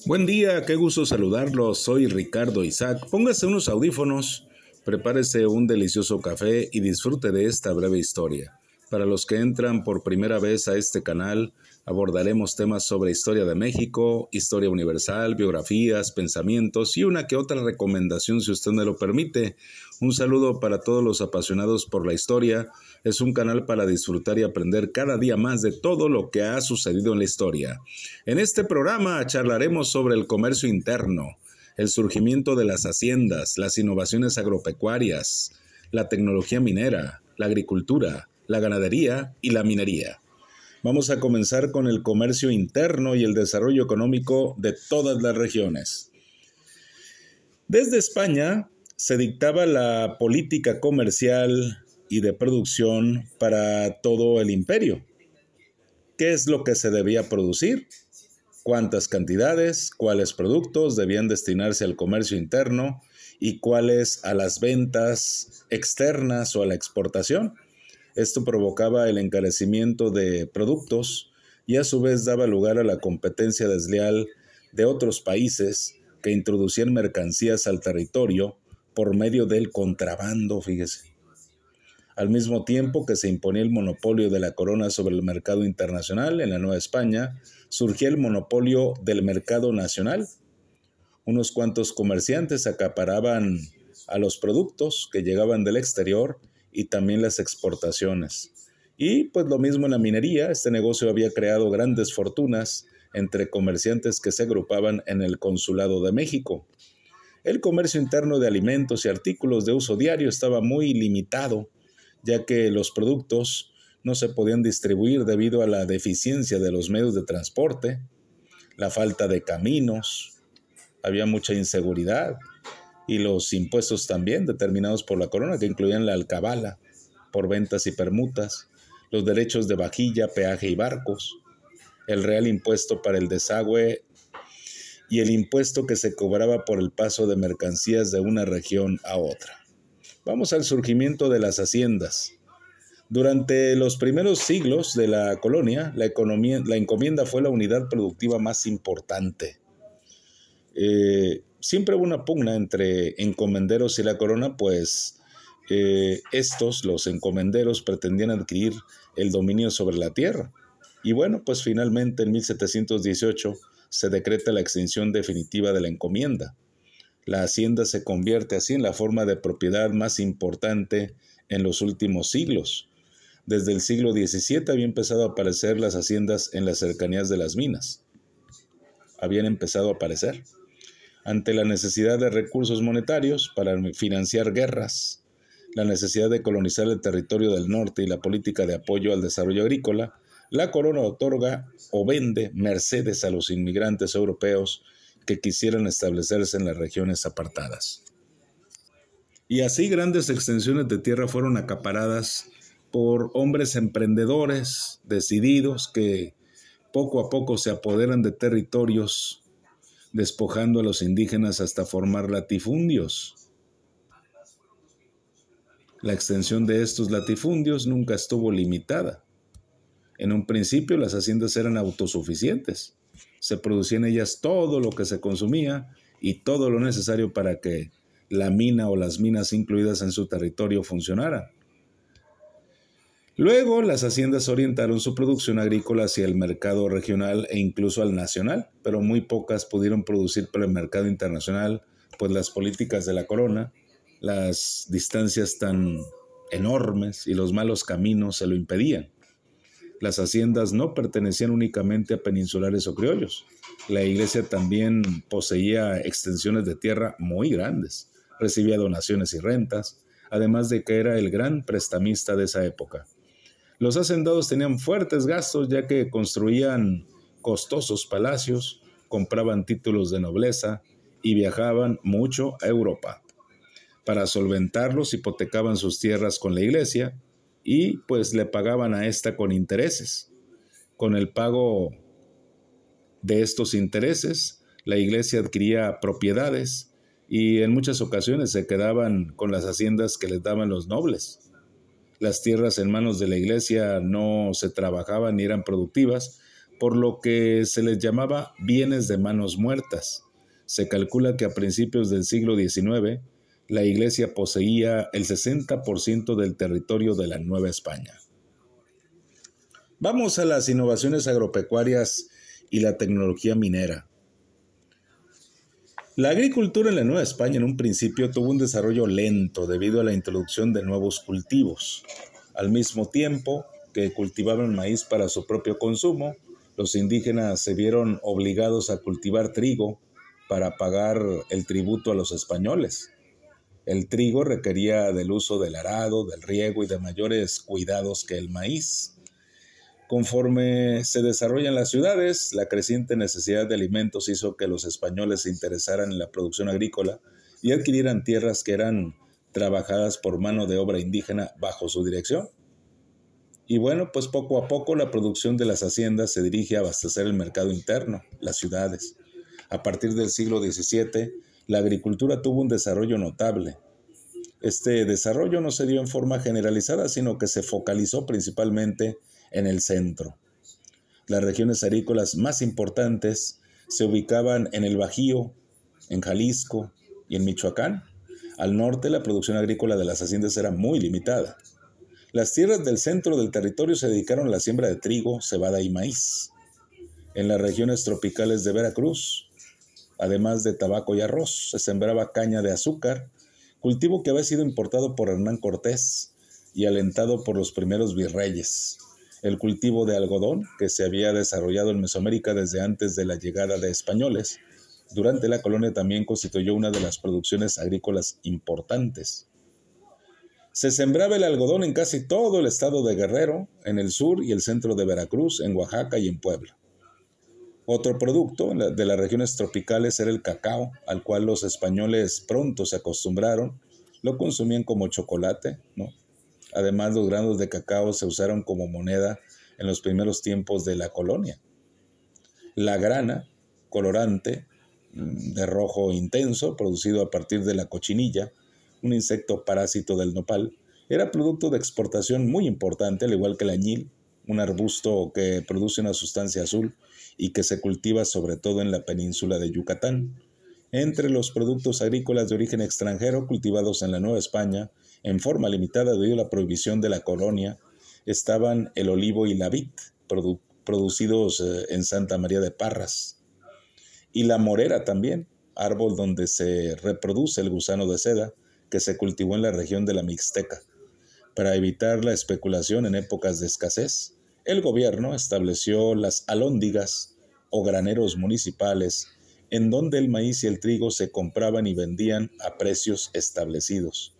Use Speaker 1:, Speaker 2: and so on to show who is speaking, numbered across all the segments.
Speaker 1: Buen día, qué gusto saludarlos. Soy Ricardo Isaac. Póngase unos audífonos, prepárese un delicioso café y disfrute de esta breve historia. Para los que entran por primera vez a este canal, abordaremos temas sobre historia de México, historia universal, biografías, pensamientos y una que otra recomendación si usted me lo permite. Un saludo para todos los apasionados por la historia. Es un canal para disfrutar y aprender cada día más de todo lo que ha sucedido en la historia. En este programa charlaremos sobre el comercio interno, el surgimiento de las haciendas, las innovaciones agropecuarias, la tecnología minera, la agricultura, la ganadería y la minería. Vamos a comenzar con el comercio interno y el desarrollo económico de todas las regiones. Desde España se dictaba la política comercial y de producción para todo el imperio. ¿Qué es lo que se debía producir? ¿Cuántas cantidades? ¿Cuáles productos debían destinarse al comercio interno? ¿Y cuáles a las ventas externas o a la exportación? Esto provocaba el encarecimiento de productos y a su vez daba lugar a la competencia desleal de otros países que introducían mercancías al territorio por medio del contrabando, fíjese. Al mismo tiempo que se imponía el monopolio de la corona sobre el mercado internacional en la Nueva España, surgía el monopolio del mercado nacional. Unos cuantos comerciantes acaparaban a los productos que llegaban del exterior y también las exportaciones. Y pues lo mismo en la minería, este negocio había creado grandes fortunas entre comerciantes que se agrupaban en el Consulado de México. El comercio interno de alimentos y artículos de uso diario estaba muy limitado, ya que los productos no se podían distribuir debido a la deficiencia de los medios de transporte, la falta de caminos, había mucha inseguridad y los impuestos también determinados por la corona, que incluían la alcabala por ventas y permutas, los derechos de vajilla, peaje y barcos, el real impuesto para el desagüe y el impuesto que se cobraba por el paso de mercancías de una región a otra. Vamos al surgimiento de las haciendas. Durante los primeros siglos de la colonia, la encomienda fue la unidad productiva más importante. Siempre hubo una pugna entre encomenderos y la corona, pues los encomenderos, pretendían adquirir el dominio sobre la tierra. Y bueno, pues finalmente en 1718 se decreta la extinción definitiva de la encomienda. La hacienda se convierte así en la forma de propiedad más importante en los últimos siglos. Desde el siglo XVII habían empezado a aparecer las haciendas en las cercanías de las minas. Habían empezado a aparecer. Ante la necesidad de recursos monetarios para financiar guerras, la necesidad de colonizar el territorio del norte y la política de apoyo al desarrollo agrícola, la corona otorga o vende mercedes a los inmigrantes europeos que quisieran establecerse en las regiones apartadas. Y así grandes extensiones de tierra fueron acaparadas por hombres emprendedores, decididos, que poco a poco se apoderan de territorios, despojando a los indígenas hasta formar latifundios. La extensión de estos latifundios nunca estuvo limitada. En un principio las haciendas eran autosuficientes. Se producía en ellas todo lo que se consumía y todo lo necesario para que la mina o las minas incluidas en su territorio funcionaran. Luego, las haciendas orientaron su producción agrícola hacia el mercado regional e incluso al nacional, pero muy pocas pudieron producir para el mercado internacional, pues las políticas de la corona, las distancias tan enormes y los malos caminos se lo impedían. Las haciendas no pertenecían únicamente a peninsulares o criollos. La iglesia también poseía extensiones de tierra muy grandes, recibía donaciones y rentas, además de que era el gran prestamista de esa época. Los hacendados tenían fuertes gastos ya que construían costosos palacios, compraban títulos de nobleza y viajaban mucho a Europa. Para solventarlos hipotecaban sus tierras con la iglesia y pues le pagaban a esta con intereses. Con el pago de estos intereses, la iglesia adquiría propiedades y en muchas ocasiones se quedaban con las haciendas que les daban los nobles. Las tierras en manos de la iglesia no se trabajaban ni eran productivas, por lo que se les llamaba bienes de manos muertas. Se calcula que a principios del siglo XIX, la Iglesia poseía el 60% del territorio de la Nueva España. Vamos a las innovaciones agropecuarias y la tecnología minera. La agricultura en la Nueva España en un principio tuvo un desarrollo lento debido a la introducción de nuevos cultivos. Al mismo tiempo que cultivaban maíz para su propio consumo, los indígenas se vieron obligados a cultivar trigo para pagar el tributo a los españoles. El trigo requería del uso del arado, del riego y de mayores cuidados que el maíz. Conforme se desarrollan las ciudades, la creciente necesidad de alimentos hizo que los españoles se interesaran en la producción agrícola y adquirieran tierras que eran trabajadas por mano de obra indígena bajo su dirección. Y bueno, pues poco a poco la producción de las haciendas se dirige a abastecer el mercado interno, las ciudades. A partir del siglo XVII, la agricultura tuvo un desarrollo notable. Este desarrollo no se dio en forma generalizada, sino que se focalizó principalmente en el centro. Las regiones agrícolas más importantes se ubicaban en el Bajío, en Jalisco y en Michoacán. Al norte, la producción agrícola de las haciendas era muy limitada. Las tierras del centro del territorio se dedicaron a la siembra de trigo, cebada y maíz. En las regiones tropicales de Veracruz, además de tabaco y arroz, se sembraba caña de azúcar, cultivo que había sido importado por Hernán Cortés y alentado por los primeros virreyes. El cultivo de algodón, que se había desarrollado en Mesoamérica desde antes de la llegada de españoles, durante la colonia también constituyó una de las producciones agrícolas importantes. Se sembraba el algodón en casi todo el estado de Guerrero, en el sur y el centro de Veracruz, en Oaxaca y en Puebla. Otro producto de las regiones tropicales era el cacao, al cual los españoles pronto se acostumbraron, lo consumían como chocolate, ¿no? Además, los granos de cacao se usaron como moneda en los primeros tiempos de la colonia. La grana, colorante de rojo intenso, producido a partir de la cochinilla, un insecto parásito del nopal, era producto de exportación muy importante, al igual que el añil, un arbusto que produce una sustancia azul y que se cultiva sobre todo en la península de Yucatán. Entre los productos agrícolas de origen extranjero cultivados en la Nueva España, en forma limitada debido a la prohibición de la colonia, estaban el olivo y la vid, producidos en Santa María de Parras, y la morera también, árbol donde se reproduce el gusano de seda, que se cultivó en la región de la Mixteca. Para evitar la especulación en épocas de escasez, el gobierno estableció las alhóndigas o graneros municipales, en donde el maíz y el trigo se compraban y vendían a precios establecidos.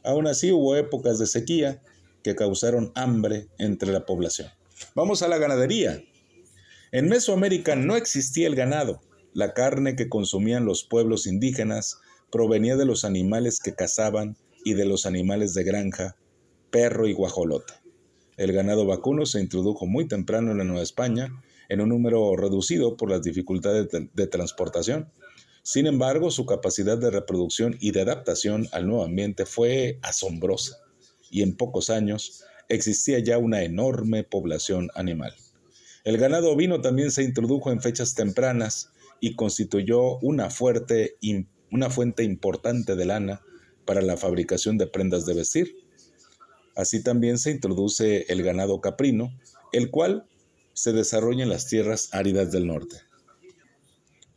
Speaker 1: Aún así hubo épocas de sequía que causaron hambre entre la población. Vamos a la ganadería. En Mesoamérica no existía el ganado. La carne que consumían los pueblos indígenas provenía de los animales que cazaban y de los animales de granja, perro y guajolota. El ganado vacuno se introdujo muy temprano en la Nueva España, en un número reducido por las dificultades de transportación. Sin embargo, su capacidad de reproducción y de adaptación al nuevo ambiente fue asombrosa, y en pocos años existía ya una enorme población animal. El ganado ovino también se introdujo en fechas tempranas y constituyó una fuente importante de lana para la fabricación de prendas de vestir. Así también se introduce el ganado caprino, el cual se desarrolla en las tierras áridas del norte.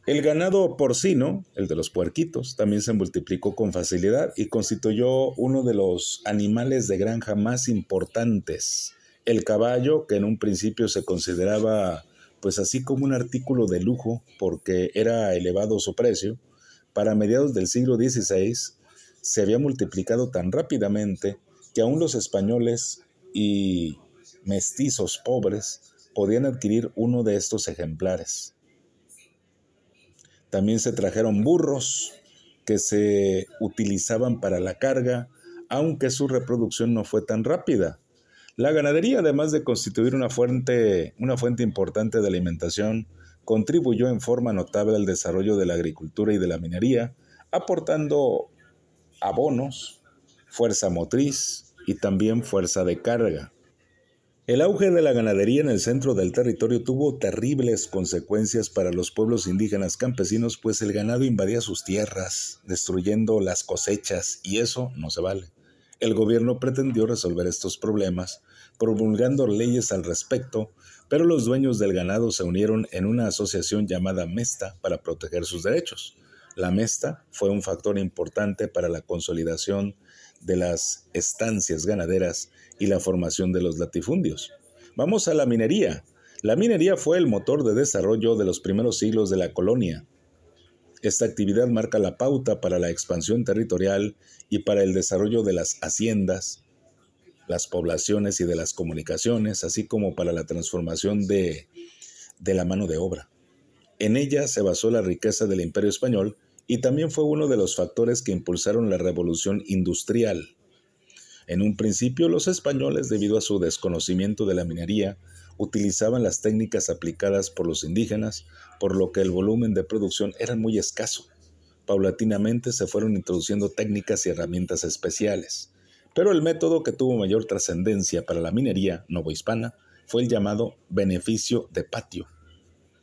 Speaker 1: El ganado porcino, el de los puerquitos, también se multiplicó con facilidad y constituyó uno de los animales de granja más importantes. El caballo, que en un principio se consideraba pues así como un artículo de lujo porque era elevado su precio, para mediados del siglo XVI se había multiplicado tan rápidamente que aún los españoles y mestizos pobres podían adquirir uno de estos ejemplares. También se trajeron burros que se utilizaban para la carga, aunque su reproducción no fue tan rápida. La ganadería, además de constituir una fuente importante de alimentación, contribuyó en forma notable al desarrollo de la agricultura y de la minería, aportando abonos, fuerza motriz y también fuerza de carga. El auge de la ganadería en el centro del territorio tuvo terribles consecuencias para los pueblos indígenas campesinos, pues el ganado invadía sus tierras, destruyendo las cosechas, y eso no se vale. El gobierno pretendió resolver estos problemas, promulgando leyes al respecto, pero los dueños del ganado se unieron en una asociación llamada Mesta para proteger sus derechos. La Mesta fue un factor importante para la consolidación de las estancias ganaderas y la formación de los latifundios. Vamos a la minería. La minería fue el motor de desarrollo de los primeros siglos de la colonia. Esta actividad marca la pauta para la expansión territorial y para el desarrollo de las haciendas, las poblaciones y de las comunicaciones, así como para la transformación de la mano de obra. En ella se basó la riqueza del Imperio Español y también fue uno de los factores que impulsaron la revolución industrial. En un principio, los españoles, debido a su desconocimiento de la minería, utilizaban las técnicas aplicadas por los indígenas, por lo que el volumen de producción era muy escaso. Paulatinamente se fueron introduciendo técnicas y herramientas especiales, pero el método que tuvo mayor trascendencia para la minería novohispana fue el llamado beneficio de patio,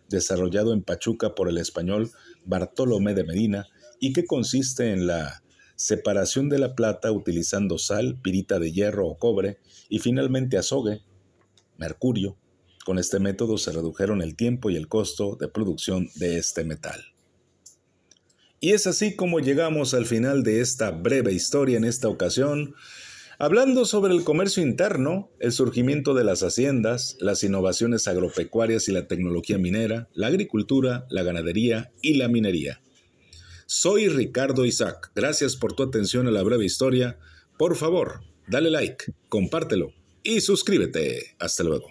Speaker 1: desarrollado en Pachuca por el español Bartolomé de Medina y que consiste en la separación de la plata utilizando sal, pirita de hierro o cobre y finalmente azogue, mercurio. Con este método se redujeron el tiempo y el costo de producción de este metal. Y es así como llegamos al final de esta breve historia en esta ocasión, hablando sobre el comercio interno, el surgimiento de las haciendas, las innovaciones agropecuarias y la tecnología minera, la agricultura, la ganadería y la minería. Soy Ricardo Isaac. Gracias por tu atención a la breve historia. Por favor, dale like, compártelo y suscríbete. Hasta luego.